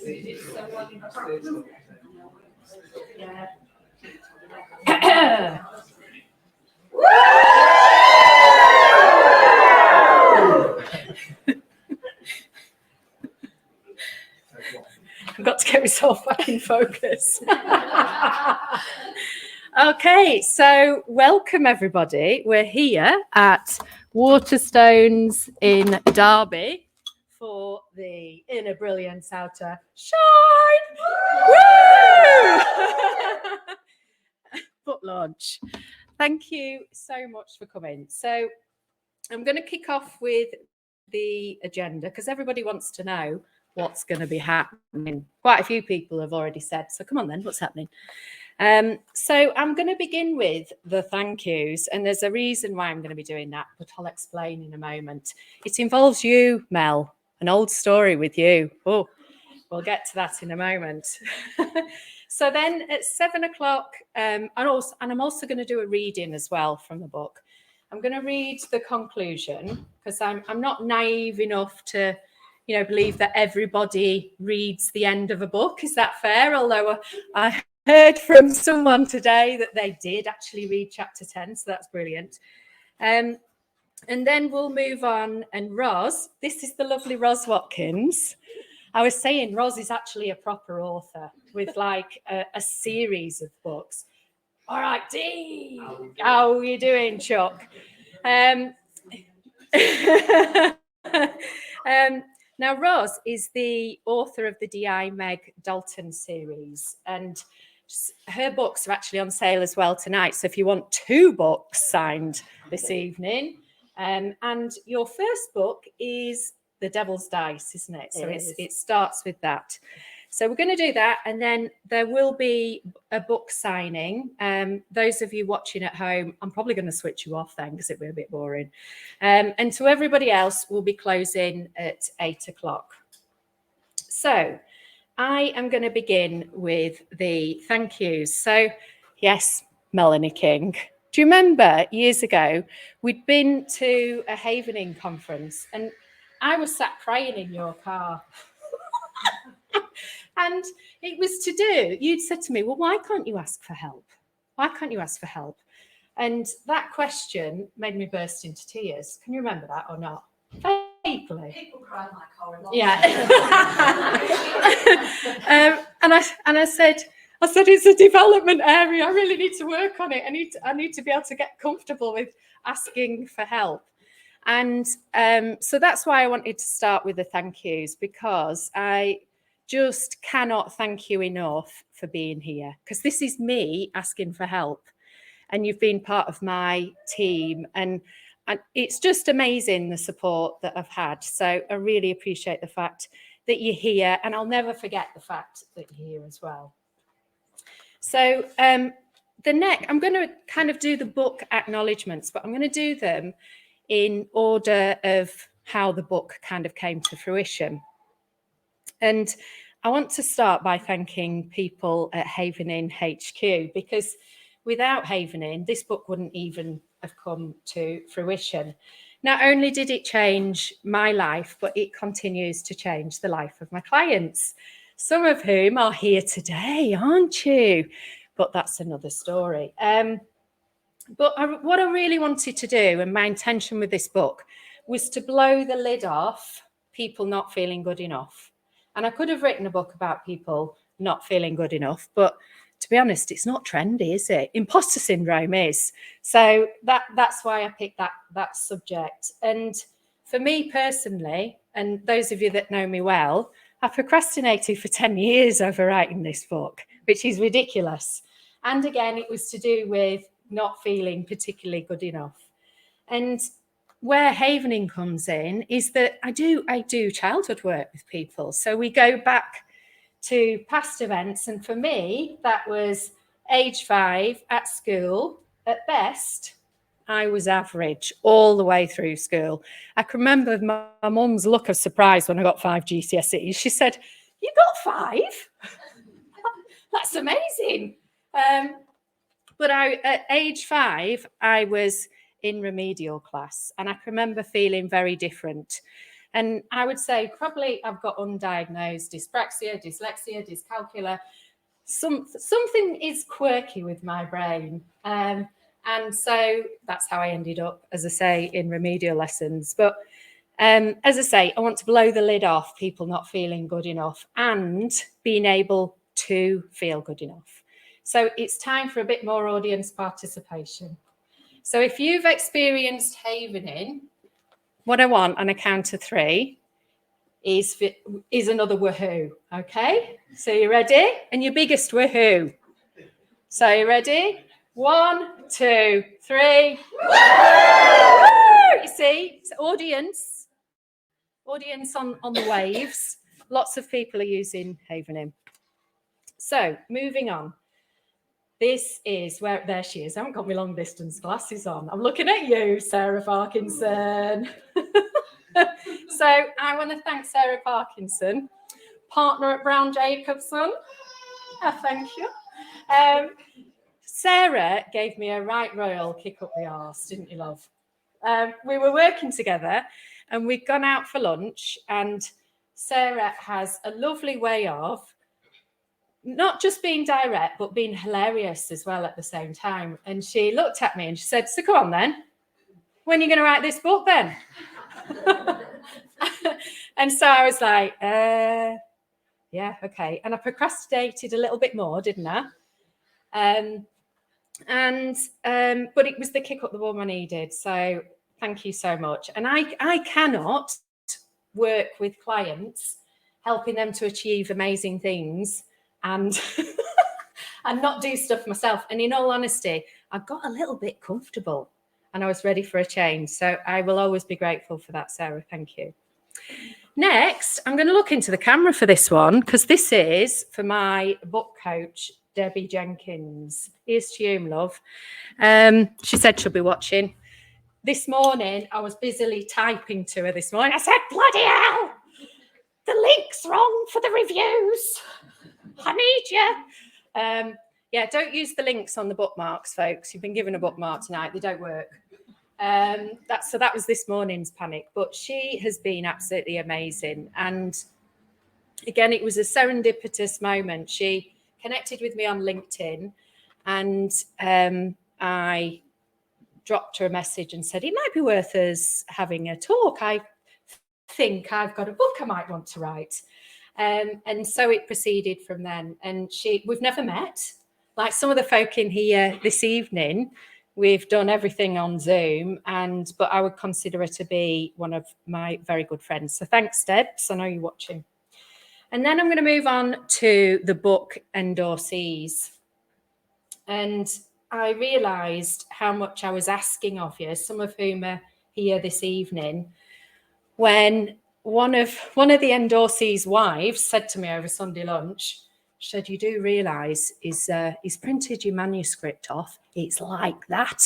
I've got to get myself back in focus. Okay, so welcome everybody. We're here at Waterstones in Derby for the Inner Brilliance Outer Shine book launch. Thank you so much for coming. So I'm going to kick off with the agenda because everybody wants to know what's going to be happening. Quite a few people have already said, so come on then, what's happening? So I'm going to begin with the thank yous, and there's a reason why I'm going to be doing that, but I'll explain in a moment. It involves you, Mel, an old story with you. Oh, we'll get to that in a moment. So then at 7 o'clock, and I'm also going to do a reading as well from the book. I'm going to read the conclusion because I'm not naive enough to believe that everybody reads the end of a book. Is that fair? Although I heard from someone today that they did actually read chapter 10, so that's brilliant. And then we'll move on. And Ros, this is the lovely Ros Watkins. I was saying Ros is actually a proper author with like a series of books. All right, Dee, how are you doing, Chuck? Now, Ros is the author of the D.I. Meg Dalton series, and her books are actually on sale as well tonight. So if you want 2 books signed this evening, and your first book is The Devil's Dice, isn't it? So it starts with that. So we're going to do that, and then there will be a book signing. Those of you watching at home, I'm probably going to switch you off then because it'll be a bit boring. And to everybody else, we'll be closing at 8 o'clock. So I am going to begin with the thank yous. So yes, Melanie King. Do you remember years ago, we'd been to a Havening conference and I was sat crying in your car. And it was to do, you'd said to me, well, why can't you ask for help? Why can't you ask for help? And that question made me burst into tears. Can you remember that or not? Vaguely. People cry in my car a lot. Yeah. And I said, it's a development area. I really need to work on it. I need to be able to get comfortable with asking for help. And so that's why I wanted to start with the thank yous, because I just cannot thank you enough for being here, because this is me asking for help and you've been part of my team, and it's just amazing the support that I've had. So I really appreciate the fact that you're here, and I'll never forget the fact that you're here as well. So I'm going to kind of do the book acknowledgements, but I'm going to do them in order of how the book kind of came to fruition. And I want to start by thanking people at Havening HQ, because without Havening, this book wouldn't even have come to fruition. Not only did it change my life, but it continues to change the life of my clients, some of whom are here today, aren't you? But that's another story. But what I really wanted to do, and my intention with this book, was to blow the lid off people not feeling good enough. And I could have written a book about people not feeling good enough, but to be honest, it's not trendy, is it? Imposter syndrome is. So that's why I picked that subject. And for me personally, and those of you that know me well, I procrastinated for 10 years over writing this book, which is ridiculous. And again, it was to do with not feeling particularly good enough. And where Havening comes in is that I do childhood work with people. So we go back to past events. And for me, that was age 5 at school. At best, I was average all the way through school. I can remember my mum's look of surprise when I got 5 GCSEs. She said, "You got 5? That's amazing." But at age 5, I was in remedial class, and I can remember feeling very different. And I would say probably I've got undiagnosed dyspraxia, dyslexia, dyscalculia. Something is quirky with my brain. And so that's how I ended up, as I say, in remedial lessons. But as I say, I want to blow the lid off people not feeling good enough and being able to feel good enough. So it's time for a bit more audience participation. So if you've experienced havening, what I want on a count of 3 is another woohoo, okay? So you ready? And your biggest woohoo. So you ready? 1, 2, 3. You see, it's audience on the waves. Lots of people are using havening. So moving on. This is where, there she is. I haven't got my long distance glasses on. I'm looking at you, Sarah Parkinson. So I want to thank Sarah Parkinson, partner at Brown Jacobson. Thank you. Sarah gave me a right royal kick up the arse, didn't you, love? We were working together and we'd gone out for lunch, and Sarah has a lovely way of not just being direct, but being hilarious as well at the same time. And she looked at me and she said, so come on then, when are you going to write this book then? And so I was like, yeah, okay. And I procrastinated a little bit more, didn't I? But it was the kick up the bum I needed. So thank you so much. And I cannot work with clients, helping them to achieve amazing things and and not do stuff myself. And in all honesty, I got a little bit comfortable and I was ready for a change. So I will always be grateful for that, Sarah. Thank you. Next, I'm going to look into the camera for this one, because this is for my book coach, Debbie Jenkins. Here's to you, love. She said she'll be watching. This morning, I was busily typing to her this morning. I said, bloody hell, the link's wrong for the reviews. I need you. Yeah, don't use the links on the bookmarks, folks. You've been given a bookmark tonight. They don't work. That was this morning's panic. But she has been absolutely amazing. And again, it was a serendipitous moment. She connected with me on LinkedIn, and I dropped her a message and said, it might be worth us having a talk. I think I've got a book I might want to write. And so it proceeded from then. And we've never met. Like some of the folk in here this evening, we've done everything on Zoom, but I would consider her to be one of my very good friends. So thanks, Debs. I know you're watching. And then I'm going to move on to the book endorsees. And I realised how much I was asking of you, some of whom are here this evening, when one of the endorsees' wives said to me over Sunday lunch, she said, you do realise he's printed your manuscript off. It's like that.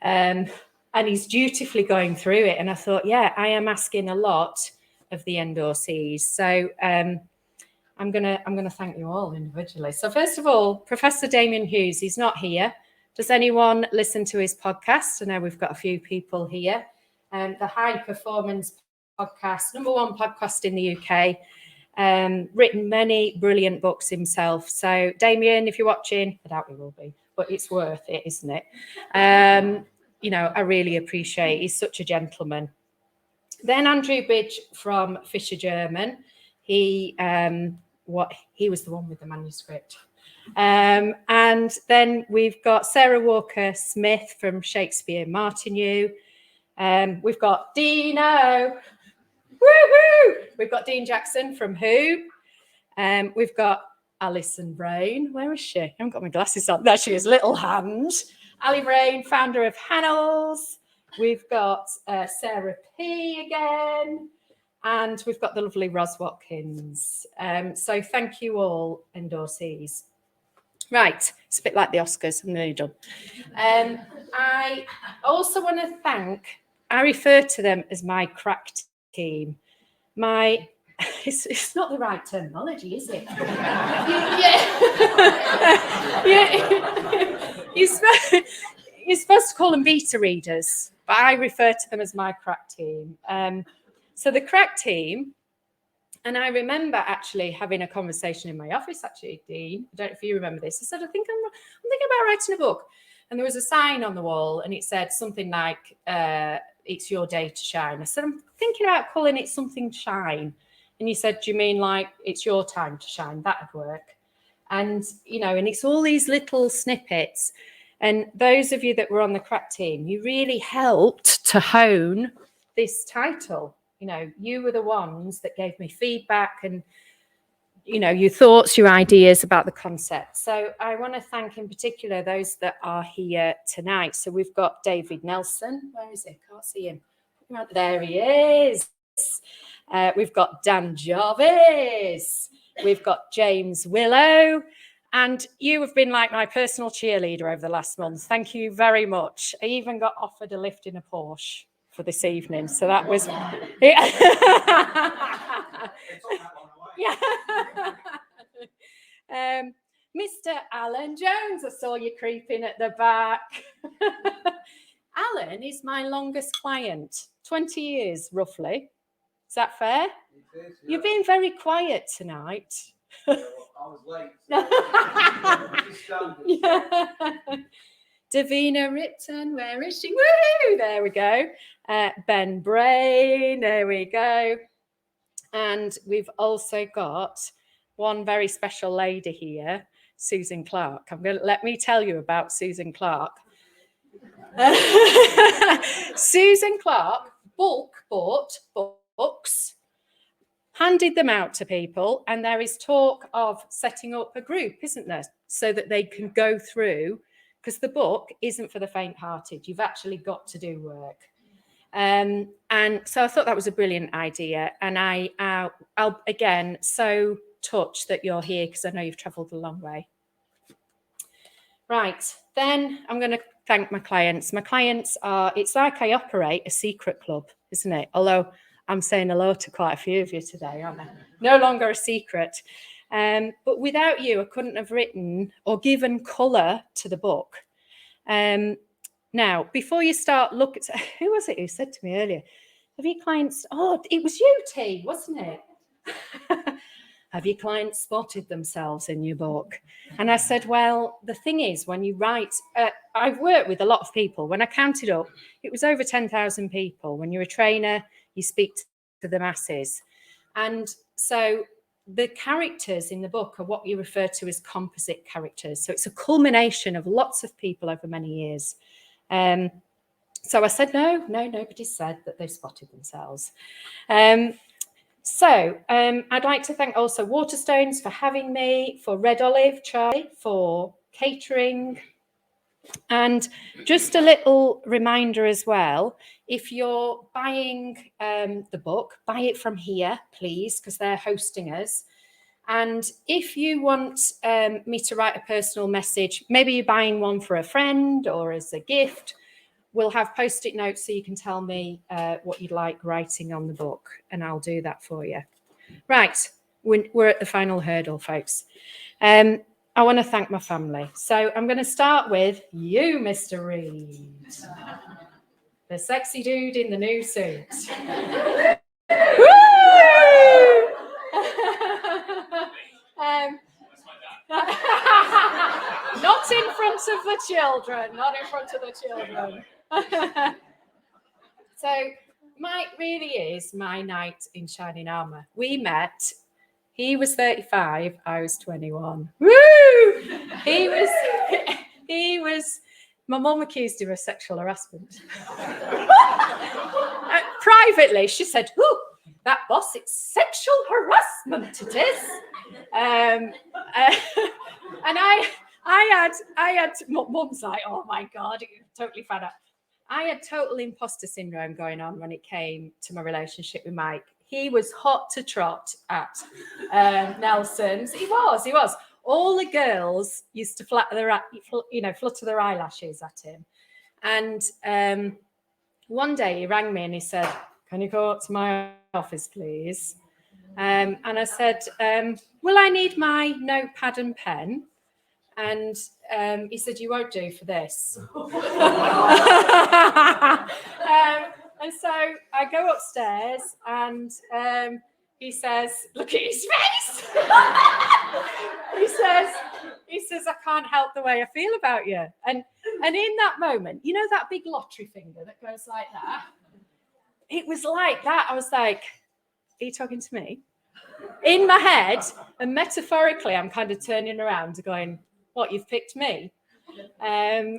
And he's dutifully going through it. And I thought, yeah, I am asking a lot of the endorsees. So I'm gonna thank you all individually. So first of all, Professor Damien Hughes, he's not here. Does anyone listen to his podcast? I know we've got a few people here. The High Performance Podcast, #1 podcast in the UK. Written many brilliant books himself. So Damien, if you're watching, I doubt he will be, but it's worth it, isn't it? I really appreciate it. He's such a gentleman. Then Andrew Bidge from Fisher German. He was the one with the manuscript. And then we've got Sarah Walker Smith from Shakespeare Martineau. We've got Dino. Woohoo! We've got Dean Jackson from Who. We've got Alison Brain. Where is she? I haven't got my glasses on. There she is, little hand. Ali Brain, founder of Hannells. We've got Sarah P again. And we've got the lovely Ros Watkins. So thank you all, endorsees. Right, it's a bit like the Oscars. I'm nearly done. I also want to I refer to them as my crack team. It's not the right terminology, is it? Yeah. You're supposed to call them beta readers, but I refer to them as my crack team. So the crack team, and I remember actually having a conversation in my office, actually, Dean, I don't know if you remember this. I said, I'm thinking about writing a book. And there was a sign on the wall and it said something like, it's your day to shine. I said, I'm thinking about calling it something shine. And you said, do you mean like it's your time to shine? That'd work. And, you know, and it's all these little snippets. And those of you that were on the crack team, you really helped to hone this title. You know, you were the ones that gave me feedback and, you know, your thoughts, your ideas about the concept. So I want to thank in particular those that are here tonight. So we've got David Nelson. Where is he? Can't see him. There he is. We've got Dan Jarvis. We've got James Willow. And you have been like my personal cheerleader over the last month. Thank you very much. I even got offered a lift in a Porsche for this evening. So that was... Yeah. Mr. Alan Jones, I saw you creeping at the back. Alan is my longest client, 20 years roughly. Is that fair? It is, yeah. You've been very quiet tonight. Yeah, well, I was late. Yeah. Davina Ripton, where is she? Woo! There we go. Ben Brain, there we go. And we've also got one very special lady here, Susan Clark. Let me tell you about Susan Clark. Susan Clark bulk bought books, handed them out to people, and there is talk of setting up a group, isn't there, so that they can go through, because the book isn't for the faint-hearted. You've actually got to do work. And so I thought that was a brilliant idea. And I'll again, so touched that you're here because I know you've travelled a long way. Right, then I'm going to thank my clients. My clients are, it's like I operate a secret club, isn't it? Although I'm saying hello to quite a few of you today, aren't I? No longer a secret. But without you, I couldn't have written or given colour to the book. Now, before you start, look at, who was it who said to me earlier, have your clients, oh, it was you, T, wasn't it? Have your clients spotted themselves in your book? And I said, well, the thing is, when you write, I've worked with a lot of people. When I counted up, it was over 10,000 people. When you're a trainer, you speak to the masses. And so the characters in the book are what you refer to as composite characters. So it's a culmination of lots of people over many years. So I said, no, nobody said that they spotted themselves. So I'd like to thank also Waterstones for having me, for Red Olive, Charlie, for catering. And just a little reminder as well, if you're buying the book, buy it from here, please, because they're hosting us. And if you want me to write a personal message, maybe you're buying one for a friend or as a gift, we'll have Post-it notes so you can tell me what you'd like writing on the book, and I'll do that for you. Right, we're at the final hurdle, folks. I want to thank my family. So I'm going to start with you, Mr. Reed, the sexy dude in the new suit. Not in front of the children, not in front of the children. So Mike really is my knight in shining armour. We met, he was 35, I was 21. Woo! He was, my mum accused him of sexual harassment. Privately, she said, ooh, that boss, it's sexual harassment, it is. And I had, mum's like, oh my God, totally fed up. I had total imposter syndrome going on when it came to my relationship with Mike. He was hot to trot at Nelson's. He was. All the girls used to flutter their eyelashes at him. And one day he rang me and he said, can you go up to my office, please? And I said, will I need my notepad and pen? And he said, you won't do for this. And so I go upstairs and he says, look at his face. he says, I can't help the way I feel about you. And in that moment, you know that big lottery finger that goes like that? It was like that. I was like, are you talking to me? In my head, and metaphorically, I'm kind of turning around going, what, you've picked me? Yeah,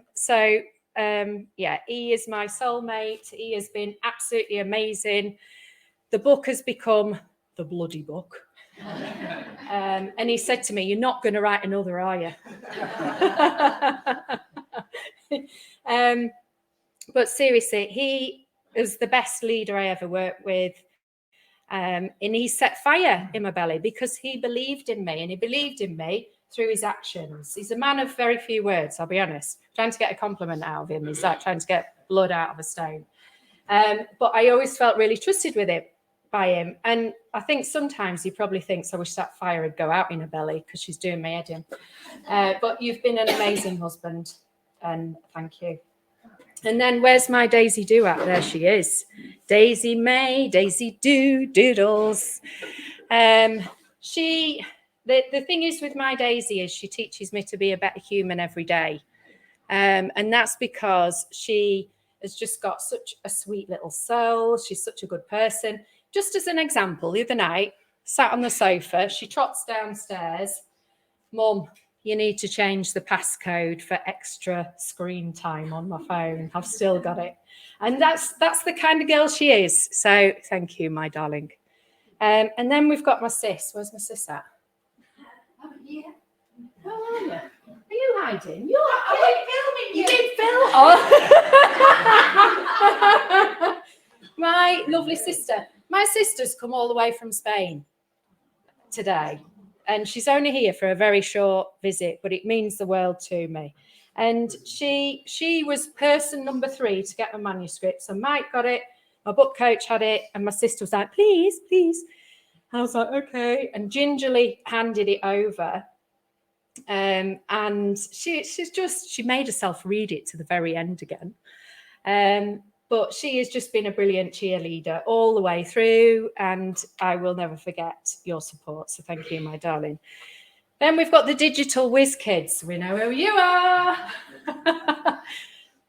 he is my soulmate. He has been absolutely amazing. The book has become the bloody book. And he said to me, you're not going to write another, are you? But seriously, he is the best leader I ever worked with. And he set fire in my belly because he believed in me, and he believed in me through his actions. He's a man of very few words, I'll be honest. Trying to get a compliment out of him is like trying to get blood out of a stone. But I always felt really trusted with it by him. And I think sometimes he probably thinks, I wish that fire would go out in her belly because she's doing my head in. But you've been an amazing husband, and thank you. And then where's my Daisy Do at? There she is. Daisy May, Daisy Do, Doodles. The thing is with my Daisy is she teaches me to be a better human every day. And that's because she has just got such a sweet little soul. She's such a good person. Just as an example, the other night, sat on the sofa, she trots downstairs. Mum, you need to change the passcode for extra screen time on my phone. I've still got it. And that's the kind of girl she is. So thank you, my darling. And then we've got my sis. Where's my sis at? Oh, yeah. How are you? Are you hiding? I've been filming you. You've been filming? Oh. My lovely sister. My sister's come all the way from Spain today. And she's only here for a very short visit, but it means the world to me. And she was person number 3 to get my manuscript. So Mike got it, my book coach had it, and my sister was like, please, please. I was like, okay, and gingerly handed it over. And she made herself read it to the very end again. But she has just been a brilliant cheerleader all the way through, and I will never forget your support. So thank you, my darling. Then we've got the digital whiz kids. We know who you are.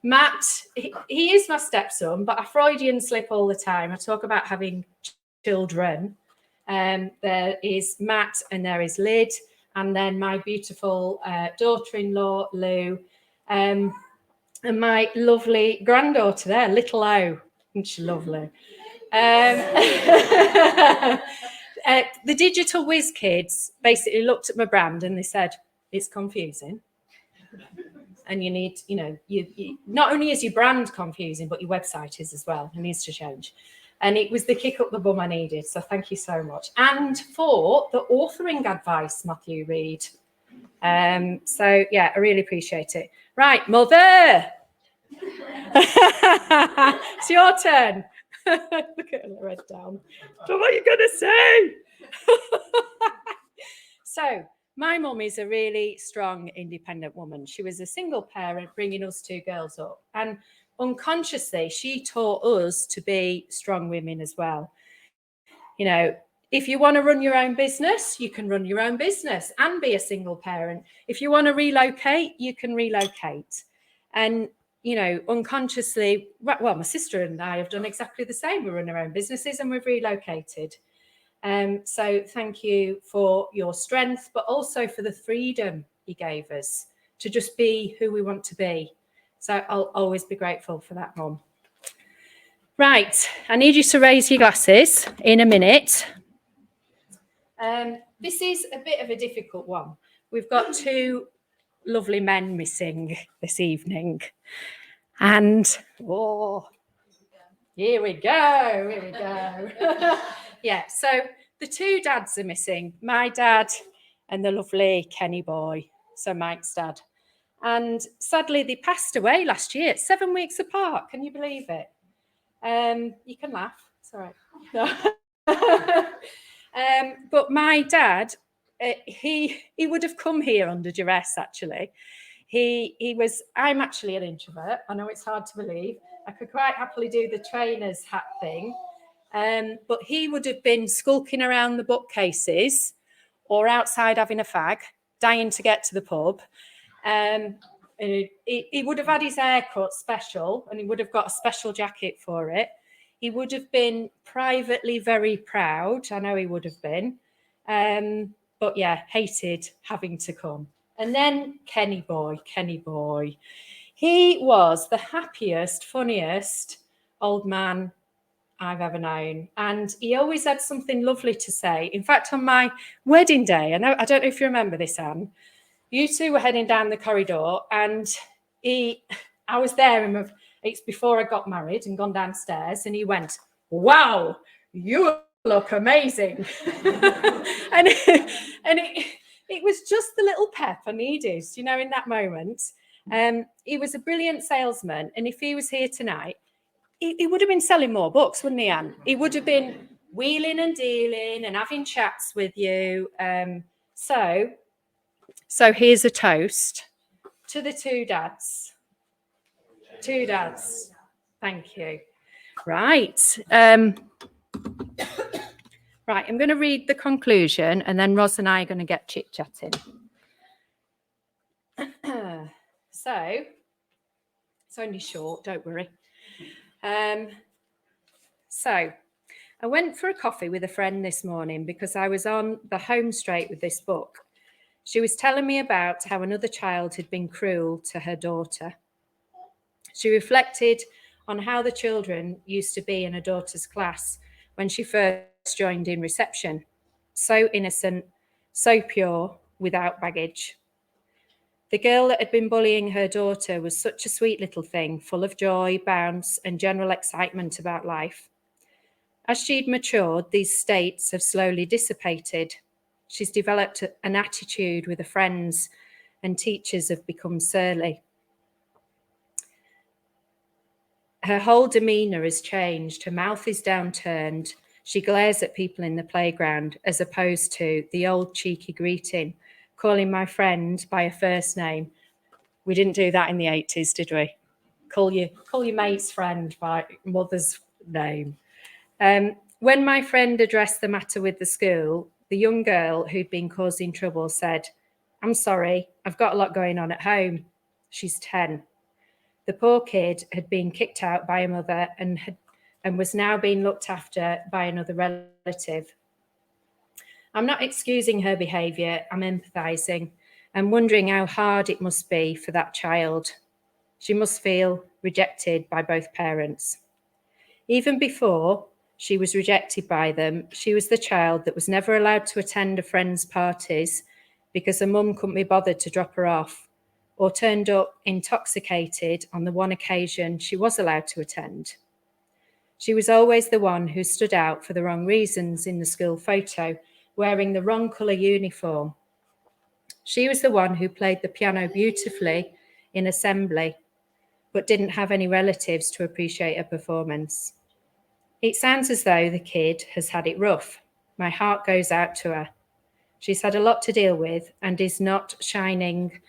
Matt, he is my stepson, but I Freudian slip all the time. I talk about having children. There is Matt and there is Lyd, and then my beautiful daughter-in-law, Lou, and my lovely granddaughter there, little O. Isn't she lovely? The digital whiz kids basically looked at my brand and they said, it's confusing. And you need, you not only is your brand confusing, but your website is as well. It needs to change. And it was the kick up the bum I needed. So thank you so much. And for the authoring advice, Matthew Reed. So yeah, I really appreciate it. Right, Mother. It's your turn. Look at her head down. So what are you going to say? So my mum is a really strong, independent woman. She was a single parent bringing us 2 girls up. And unconsciously, she taught us to be strong women as well. If you want to run your own business, you can run your own business and be a single parent. If you want to relocate, you can relocate. And, unconsciously, well, my sister and I have done exactly the same. We run our own businesses and we've relocated. So thank you for your strength, but also for the freedom you gave us to just be who we want to be. So I'll always be grateful for that, Mum. Right, I need you to raise your glasses in a minute. This is a bit of a difficult one. We've got 2 lovely men missing this evening. And, here we go. Yeah, so the 2 dads are missing, my dad and the lovely Kenny boy, so Mike's dad. And sadly, they passed away last year, 7 weeks apart. Can you believe it? You can laugh. It's all right. But my dad, he would have come here under duress, actually. I'm actually an introvert. I know it's hard to believe. I could quite happily do the trainer's hat thing. But he would have been skulking around the bookcases or outside having a fag, dying to get to the pub. He would have had his hair cut special, and he would have got a special jacket for it. He would have been privately very proud. I know he would have been. But yeah, hated having to come. And then Kenny boy. He was the happiest, funniest old man I've ever known. And he always had something lovely to say. In fact, on my wedding day, I don't know if you remember this, Anne, you two were heading down the corridor, and I was there, and it's before I got married and gone downstairs, and he went, "Wow, you look amazing." and it was just the little pep I needed, in that moment. He was a brilliant salesman, and if he was here tonight, he would have been selling more books, wouldn't he, Anne? He would have been wheeling and dealing and having chats with you. So here's a toast to the two dads. Two dads. Thank you. Right. Right, I'm going to read the conclusion, and then Ros and I are going to get chit-chatting. So, it's only short, don't worry. So, I went for a coffee with a friend this morning because I was on the home straight with this book. She was telling me about how another child had been cruel to her daughter. She reflected on how the children used to be in her daughter's class when she first joined in reception. So innocent, so pure, without baggage. The girl that had been bullying her daughter was such a sweet little thing, full of joy, bounce, and general excitement about life. As she'd matured, these states have slowly dissipated. She's developed an attitude with her friends, and teachers have become surly. Her whole demeanour has changed. Her mouth is downturned. She glares at people in the playground as opposed to the old cheeky greeting, calling my friend by a first name. We didn't do that in the 80s, did we? Call your mate's friend by mother's name. When my friend addressed the matter with the school, the young girl who'd been causing trouble said, "I'm sorry, I've got a lot going on at home." She's 10. The poor kid had been kicked out by a mother and was now being looked after by another relative. I'm not excusing her behaviour, I'm empathising and wondering how hard it must be for that child. She must feel rejected by both parents. Even before she was rejected by them, she was the child that was never allowed to attend a friend's parties because her mum couldn't be bothered to drop her off, or turned up intoxicated on the one occasion she was allowed to attend. She was always the one who stood out for the wrong reasons in the school photo, wearing the wrong colour uniform. She was the one who played the piano beautifully in assembly, but didn't have any relatives to appreciate her performance. It sounds as though the kid has had it rough. My heart goes out to her. She's had a lot to deal with and is not shining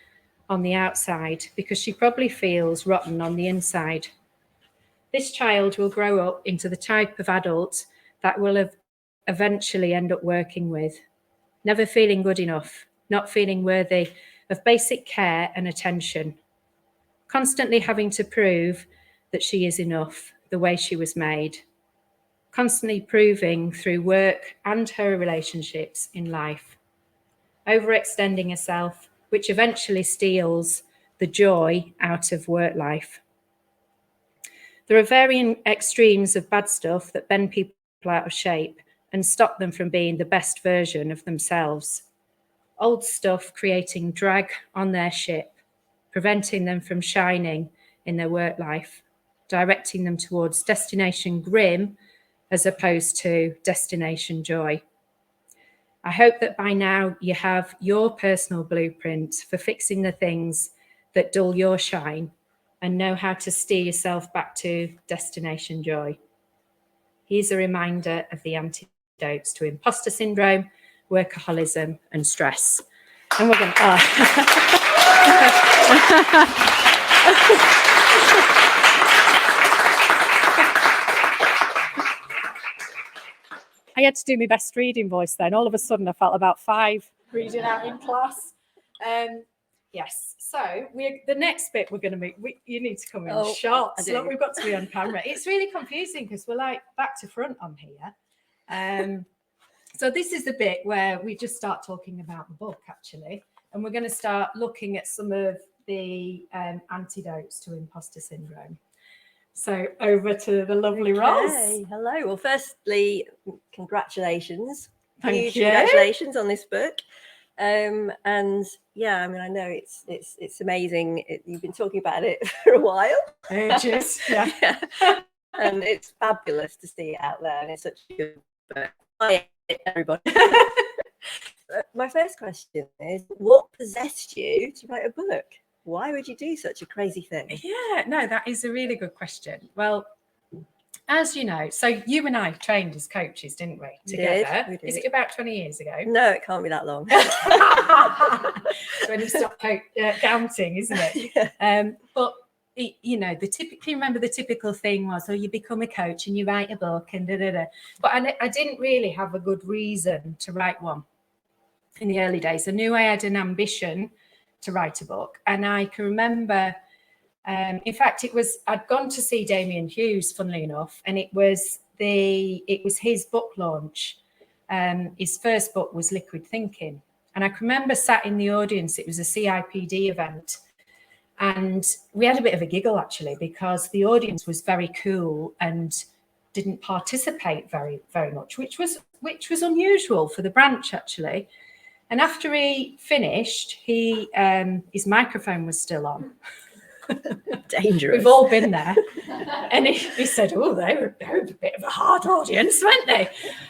on the outside because she probably feels rotten on the inside. This child will grow up into the type of adult that will eventually end up working with, never feeling good enough, not feeling worthy of basic care and attention, constantly having to prove that she is enough the way she was made, constantly proving through work and her relationships in life, overextending herself, which eventually steals the joy out of work life. There are varying extremes of bad stuff that bend people out of shape and stop them from being the best version of themselves. Old stuff creating drag on their ship, preventing them from shining in their work life, directing them towards destination grim as opposed to destination joy. I hope that by now you have your personal blueprint for fixing the things that dull your shine and know how to steer yourself back to destination joy. Here's a reminder of the antidotes to imposter syndrome, workaholism, and stress. And we're going to... I had to do my best reading voice then. All of a sudden I felt about 5 reading out in class. Yes, so the next bit we're going to make, you need to come in shots. Look, we've got to be on camera. It's really confusing because we're like back to front on here. So this is the bit where we just start talking about the book, actually. And we're going to start looking at some of the antidotes to imposter syndrome. So over to the lovely Ros. Hello. Well, firstly, congratulations. Thank you. Congratulations on this book. And yeah, I mean, I know it's amazing. You've been talking about it for a while. Ages, yeah. And it's fabulous to see it out there, and it's such a good book. Hi, everybody. My first question is, what possessed you to write a book? Why would you do such a crazy thing? Yeah, no, that is a really good question. Well, as you know, so you and I trained as coaches, didn't we? Together. We did. Is it about 20 years ago? No, it can't be that long. When you stop counting, isn't it? Yeah. But you know, remember the typical thing was, you become a coach and you write a book and da-da-da. But I didn't really have a good reason to write one in the early days. I knew I had an ambition to write a book, and I can remember, in fact, I'd gone to see Damien Hughes, funnily enough, and it was his book launch. His first book was Liquid Thinking, and I can remember sat in the audience. It was a CIPD event, and we had a bit of a giggle actually, because the audience was very cool and didn't participate very, very much, which was unusual for the branch actually. And after he finished, his microphone was still on. Dangerous. We've all been there. And he said, they were a bit of a hard audience, weren't they?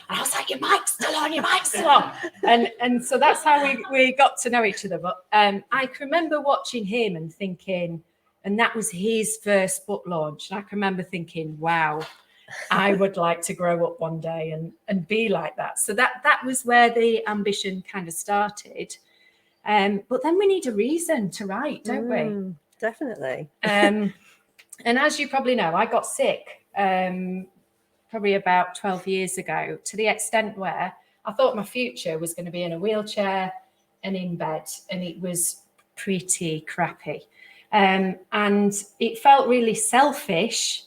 And I was like, your mic's still on, your mic's still on. And so that's how we got to know each other. But I can remember watching him and thinking, and that was his first book launch. And I can remember thinking, wow, I would like to grow up one day and be like that. So that was where the ambition kind of started. But then we need a reason to write, don't we? Definitely. And as you probably know, I got sick probably about 12 years ago, to the extent where I thought my future was going to be in a wheelchair and in bed, and it was pretty crappy. And it felt really selfish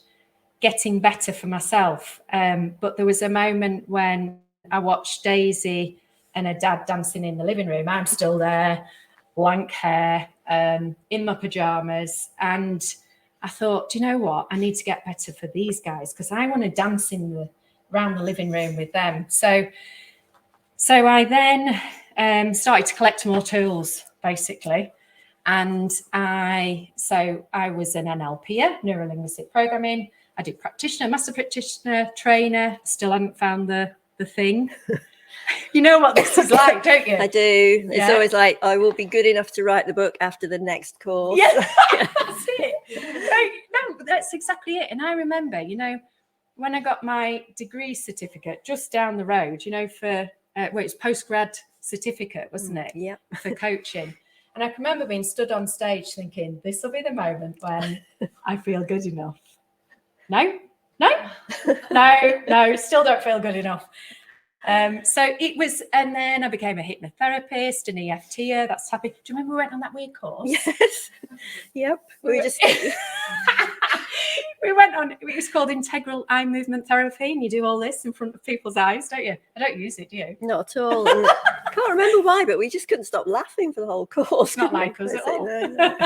getting better for myself. But there was a moment when I watched Daisy and her dad dancing in the living room. I'm still there, blank hair, in my pajamas. And I thought, do you know what? I need to get better for these guys, because I want to dance around the living room with them. So I then started to collect more tools, basically. And I was an NLPer, neuro-linguistic programming. I did practitioner, master practitioner, trainer. Still haven't found the thing. You know what this is like, don't you? I do. It's always like, I will be good enough to write the book after the next course. Yeah, that's it. No, that's exactly it. And I remember, when I got my degree certificate just down the road, for it's postgrad certificate, wasn't it? Yeah. For coaching. And I can remember being stood on stage thinking, this will be the moment when I feel good enough. No, still don't feel good enough. So it was, and then I became a hypnotherapist, an EFTer. That's happy. Do you remember we went on that weird course? Yes. Yep. We went on. It was called Integral Eye Movement Therapy, and you do all this in front of people's eyes, don't you? I don't use it, do you? Not at all. And I can't remember why, but we just couldn't stop laughing for the whole course. Not like us at all. No.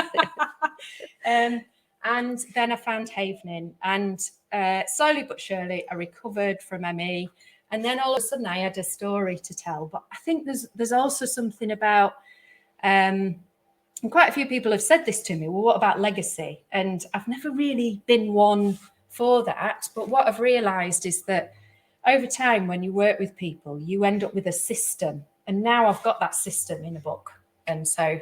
And then I found Havening, and slowly but surely I recovered from ME. And then all of a sudden I had a story to tell. But I think there's also something about, and quite a few people have said this to me, well, what about legacy? And I've never really been one for that. But what I've realised is that over time, when you work with people, you end up with a system. And now I've got that system in a book. And so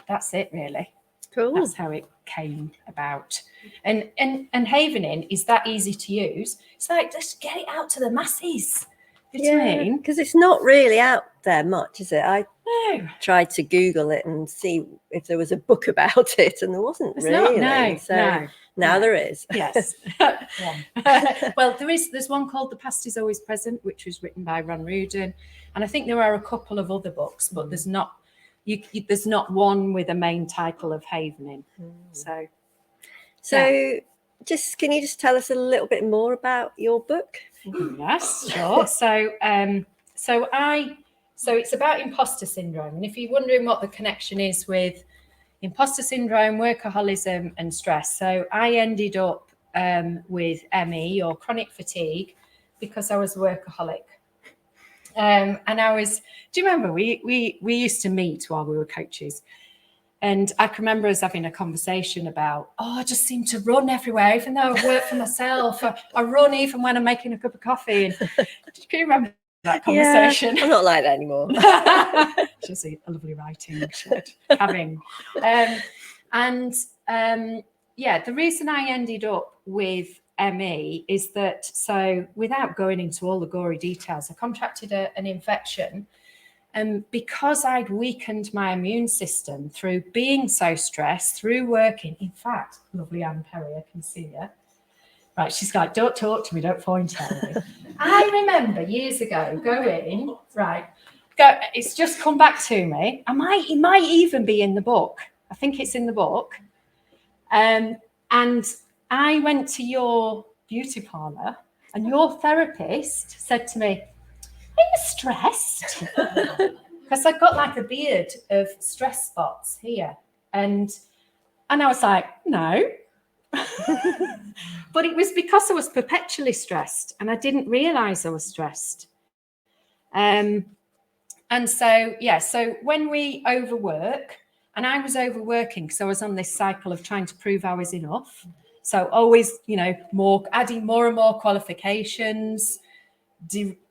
that's it, really. Cool. That's how it came about. And Havening is that easy to use. It's like, just get it out to the masses. You know what I mean? Because it's not really out there much, is it? I No. tried to Google it and see if there was a book about it, and there wasn't really. No. Now there is. Yes. Well, there's one called The Past is Always Present, which was written by Ron Rudin. And I think there are a couple of other books, but there's not one with a main title of Havening. So just can you just tell us a little bit more about your book? Yes, sure. So it's about imposter syndrome. And if you're wondering what the connection is with imposter syndrome, workaholism, and stress, so I ended up with ME, or chronic fatigue, because I was a workaholic. And do you remember we used to meet while we were coaches? And I can remember us having a conversation about, I just seem to run everywhere, even though I work for myself. I run even when I'm making a cup of coffee. And can you remember that conversation? Yeah, I'm not like that anymore. Just a lovely writing having. The reason I ended up with ME is that, so without going into all the gory details, I contracted an infection. And because I'd weakened my immune system through being so stressed, through working, in fact, lovely Anne Perry, I can see her. Right, she's like, don't talk to me, don't point at me. I remember years ago going, it's just come back to me. It might even be in the book. I think it's in the book. And I went to your beauty parlour, and your therapist said to me, "Are you stressed?" Because I got like a beard of stress spots here. And I was like, no. But it was because I was perpetually stressed, and I didn't realise I was stressed. So when we overwork, and I was overworking because I was on this cycle of trying to prove I was enough. So always, adding more and more qualifications,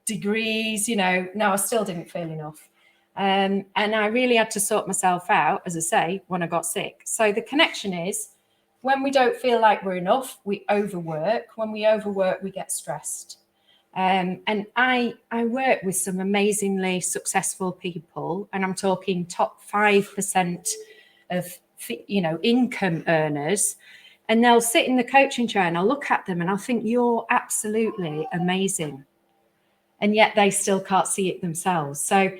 degrees, no, I still didn't feel enough. And I really had to sort myself out, as I say, when I got sick. So the connection is, when we don't feel like we're enough, we overwork. When we overwork, we get stressed. And I work with some amazingly successful people, and I'm talking top 5% of, income earners. And they'll sit in the coaching chair and I'll look at them and I'll think, you're absolutely amazing. And yet they still can't see it themselves. So,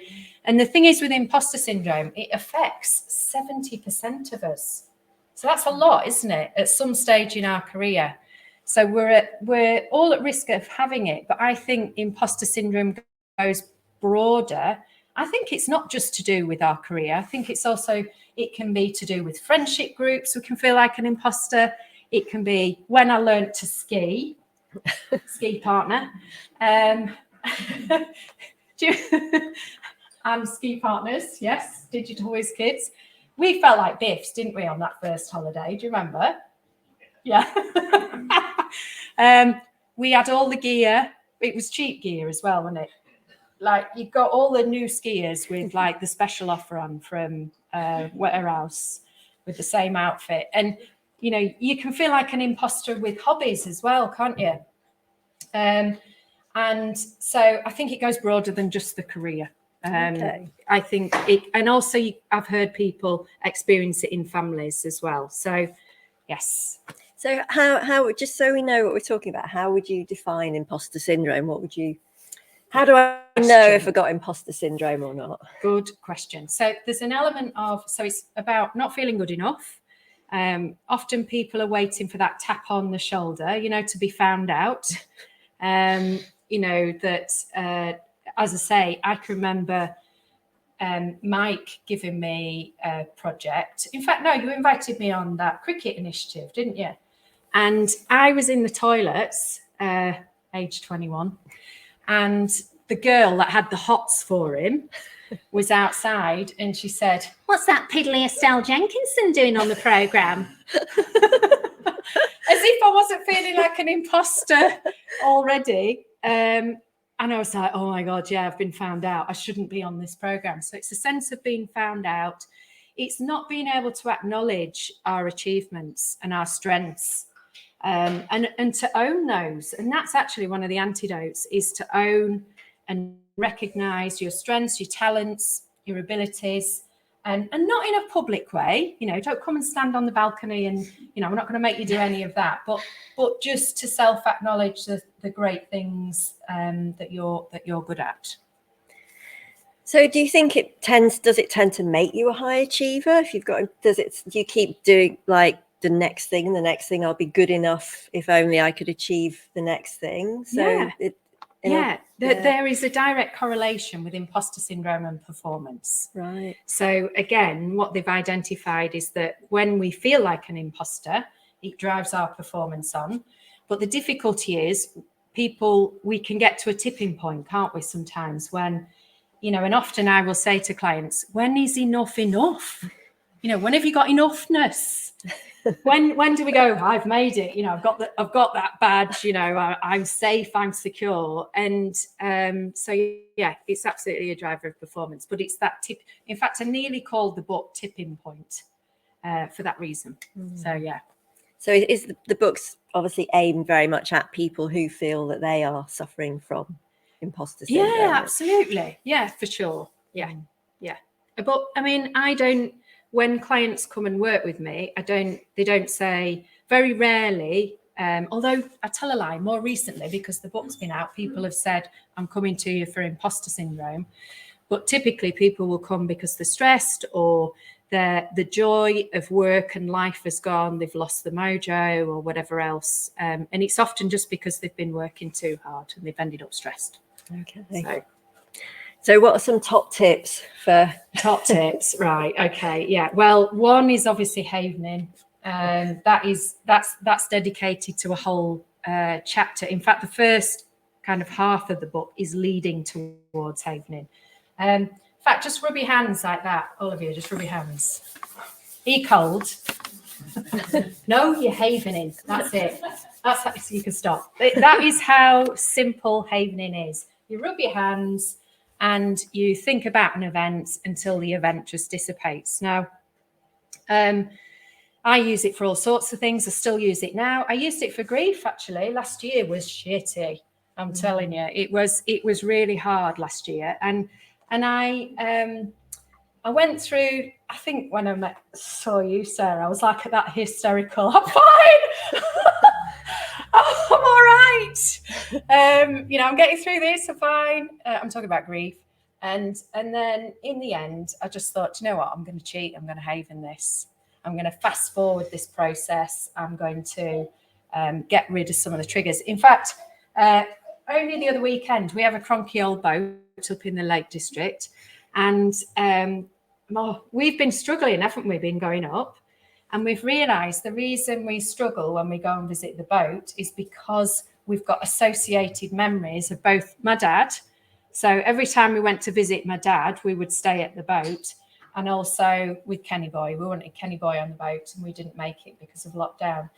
and the thing is with imposter syndrome, it affects 70% of us. So that's a lot, isn't it? At some stage in our career. So we're all at risk of having it. But I think imposter syndrome goes broader. I think it's not just to do with our career. I think it can be to do with friendship groups. We can feel like an imposter. It can be when I learned to ski partner. And ski partners, yes, digital whiz kids. We felt like biffs, didn't we, on that first holiday? Do you remember? Yeah. We had all the gear. It was cheap gear as well, wasn't it? Like, you got all the new skiers with like the special offer on from Waterstones with the same outfit. And, you can feel like an imposter with hobbies as well, can't you? And so I think it goes broader than just the career. Okay. I think and also I've heard people experience it in families as well. So, yes. So how just so we know what we're talking about, how would you define imposter syndrome? How do I know if I got imposter syndrome or not? Good question. So there's an element of, it's about not feeling good enough. Often people are waiting for that tap on the shoulder, to be found out. As I say, I can remember Mike giving me a project. In fact, no, you invited me on that cricket initiative, didn't you? And I was in the toilets, age 21, and the girl that had the hots for him was outside, and she said, "What's that piddly Estelle Jenkinson doing on the programme?" As if I wasn't feeling like an imposter already. And I was like, oh my God, yeah, I've been found out. I shouldn't be on this program. So it's a sense of being found out. It's not being able to acknowledge our achievements and our strengths, and to own those. And that's actually one of the antidotes, is to own and recognize your strengths, your talents, your abilities, and not in a public way, don't come and stand on the balcony and, we're not going to make you do any of that, but just to self-acknowledge the great things that you're good at. So do you think does it tend to make you a high achiever? If you've got, do you keep doing like the next thing, I'll be good enough if only I could achieve the next thing? So there is a direct correlation with imposter syndrome and performance. Right. So again, what they've identified is that when we feel like an imposter, it drives our performance on. But the difficulty is we can get to a tipping point, can't we, sometimes when, and often I will say to clients, when is enough enough? When have you got enoughness? When do we go, I've made it, I've got that badge, I'm safe, I'm secure. And so yeah, it's absolutely a driver of performance, but it's that tip. In fact, I nearly called the book Tipping Point for that reason. So yeah. So is the book's obviously aimed very much at people who feel that they are suffering from imposter syndrome? Yeah, absolutely. Yeah, for sure. Yeah. But I mean, when clients come and work with me, they don't say, very rarely, although I tell a lie, more recently, because the book's been out, people have said, I'm coming to you for imposter syndrome. But typically people will come because they're stressed, or the joy of work and life has gone, they've lost the mojo or whatever else. And it's often just because they've been working too hard and they've ended up stressed. Okay. So what are some top tips for... Top tips, right, okay, yeah. Well, one is obviously havening. That's dedicated to a whole chapter. In fact, the first kind of half of the book is leading towards havening. In fact, just rub your hands like that, all of you, just rub your hands. Are you cold? No, you're havening, that's it. That's how, so you can stop. That is how simple havening is. You rub your hands and you think about an event until the event just dissipates. Now, I use it for all sorts of things. I still use it now. I used it for grief, actually. Last year was shitty. I'm telling you, it was really hard last year. And I went through, I think when I saw you, Sarah, I was like that hysterical, I'm fine. I'm all right. I'm getting through this, I'm fine. I'm talking about grief. And then in the end, I just thought, you know what, I'm going to cheat. I'm going to haven this. I'm going to fast forward this process. I'm going to get rid of some of the triggers. In fact, only the other weekend, we have a cronky old boat up in the Lake District. And we've been struggling, haven't we, been going up? And we've realised the reason we struggle when we go and visit the boat is because we've got associated memories of both my dad. So every time we went to visit my dad, we would stay at the boat. And also with Kenny Boy. We wanted Kenny Boy on the boat and we didn't make it because of lockdown.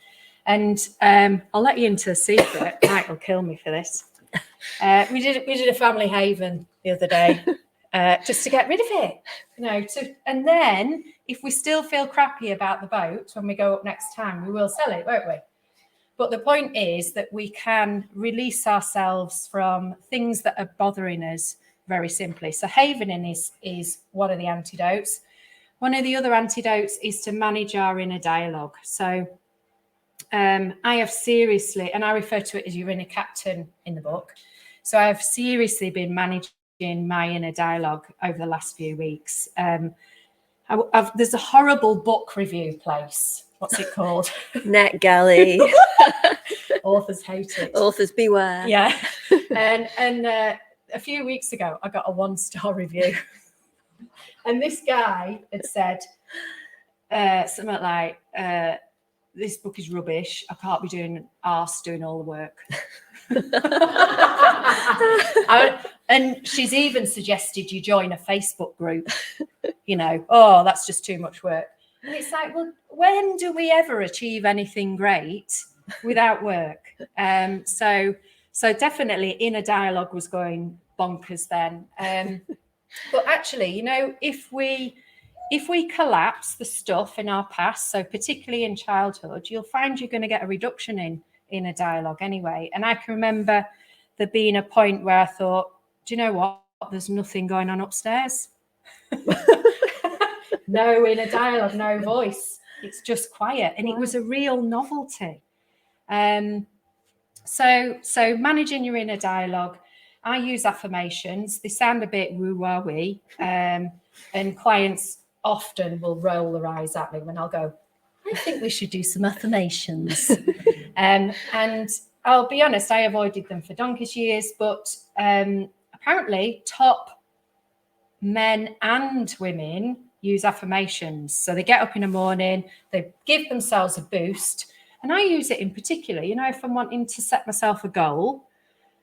And I'll let you into a secret. Mike will kill me for this. We did a family haven the other day. Just to get rid of it, and then if we still feel crappy about the boat when we go up next time, we will sell it, won't we? But the point is that we can release ourselves from things that are bothering us very simply. So havening is one of the antidotes. One of the other antidotes is to manage our inner dialogue. So I have seriously, and I refer to it as your inner captain in the book. So I've seriously been managing my inner dialogue over the last few weeks. There's a horrible book review place. What's it called? NetGalley. Authors hate it. Authors beware. Yeah. And a few weeks ago, I got a 1-star review. And this guy had said something like, this book is rubbish. I can't be doing all the work. And she's even suggested you join a Facebook group, that's just too much work. And it's like, well, when do we ever achieve anything great without work? So definitely inner dialogue was going bonkers then. But actually, if we collapse the stuff in our past, so particularly in childhood, you'll find you're going to get a reduction in inner dialogue anyway. And I can remember there being a point where I thought, do you know what? There's nothing going on upstairs. no inner dialogue, no voice. It's just quiet. And it was a real novelty. So managing your inner dialogue, I use affirmations. They sound a bit woo-wah-wee, and clients often will roll their eyes at me when I'll go, I think we should do some affirmations. And I'll be honest, I avoided them for donkey's years, but apparently top men and women use affirmations. So they get up in the morning, they give themselves a boost. And I use it in particular, you know, if I'm wanting to set myself a goal.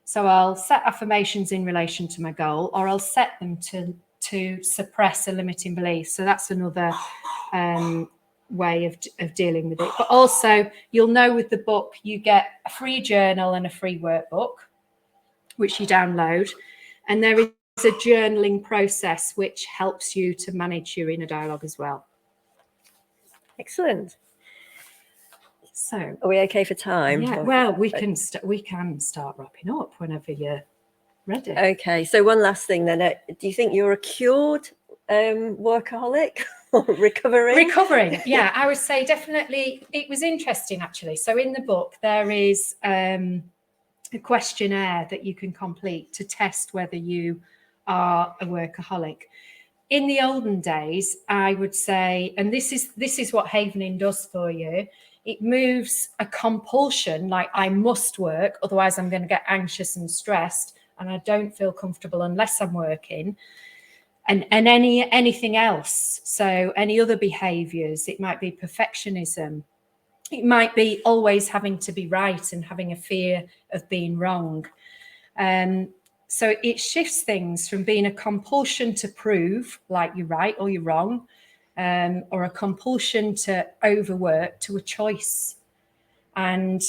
So I'll set affirmations in relation to my goal, or I'll set them to suppress a limiting belief. So that's another way of dealing with it. But also, you'll know with the book, you get a free journal and a free workbook, which you download. And there is a journaling process which helps you to manage your inner dialogue as well. Excellent. So, are we okay for time? Yeah, well, we can start wrapping up whenever you're ready. Okay, so one last thing then. Do you think you're a cured workaholic or recovering? Yeah, I would say definitely. It was interesting, actually. So in the book, there is a questionnaire that you can complete to test whether you are a workaholic. In the olden days, I would say, and this is what Havening does for you. It moves a compulsion, like I must work, otherwise I'm going to get anxious and stressed, and I don't feel comfortable unless I'm working. And anything else. So any other behaviours, it might be perfectionism. It might be always having to be right and having a fear of being wrong. So it shifts things from being a compulsion to prove, like you're right or you're wrong, or a compulsion to overwork, to a choice and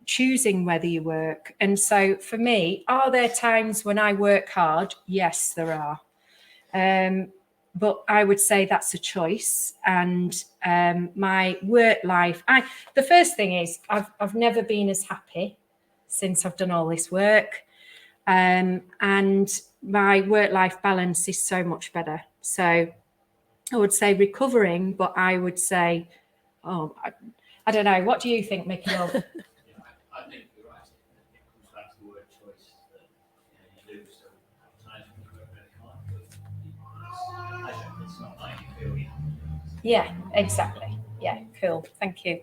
choosing whether you work. And so for me, are there times when I work hard? Yes, there are. But I would say that's a choice. And my work life, the first thing is I've never been as happy since I've done all this work. And my work-life balance is so much better. So I would say recovering, but I would say, I don't know. What do you think, Mickey? I think you're right. It comes back to the word choice that you do still have times when you work really hard, but it's not like you feel. Yeah, exactly. Yeah, cool. Thank you.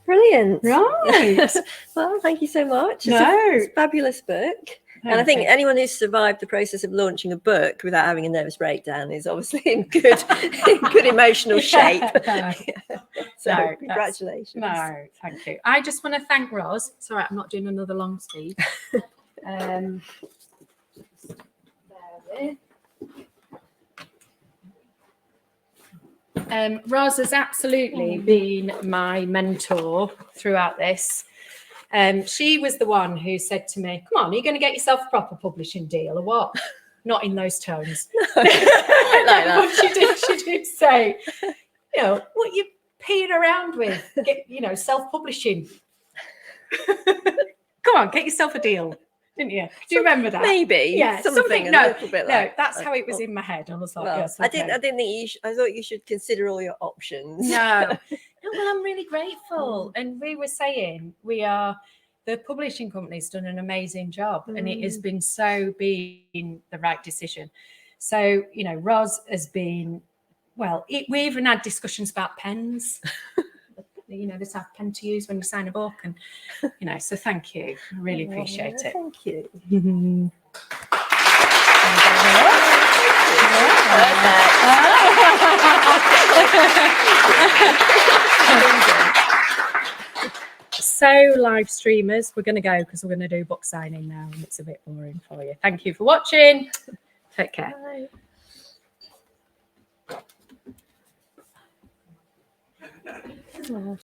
Brilliant. Right. Well, thank you so much. It's a fabulous book. And I think anyone who's survived the process of launching a book without having a nervous breakdown is obviously in good emotional shape. So No, congratulations. No, thank you. I just want to thank Roz. It's all right, I'm not doing another long speech. Roz has absolutely been my mentor throughout this. She was the one who said to me, come on, are you going to get yourself a proper publishing deal or what? Not in those tones. No, like that. But she did say, you know, what you peeing around with, get, you know, self-publishing. Come on, get yourself a deal, didn't you? Do you remember that? Maybe. Yeah, something. A No, little bit like, that's how it was in my head. I was like, well, yes, I okay. didn't think I thought you should consider all your options. No, well, I'm really grateful. And we were saying the publishing company's done an amazing job, and it has been the right decision. So, you know, Roz has been, well, we even had discussions about pens. You know, this pen to use when you sign a book, and you know, so thank you. I really appreciate it. Thank you. So live streamers, we're going to go because we're going to do book signing now, and it's a bit boring for you. Thank you for watching. Take care. Bye.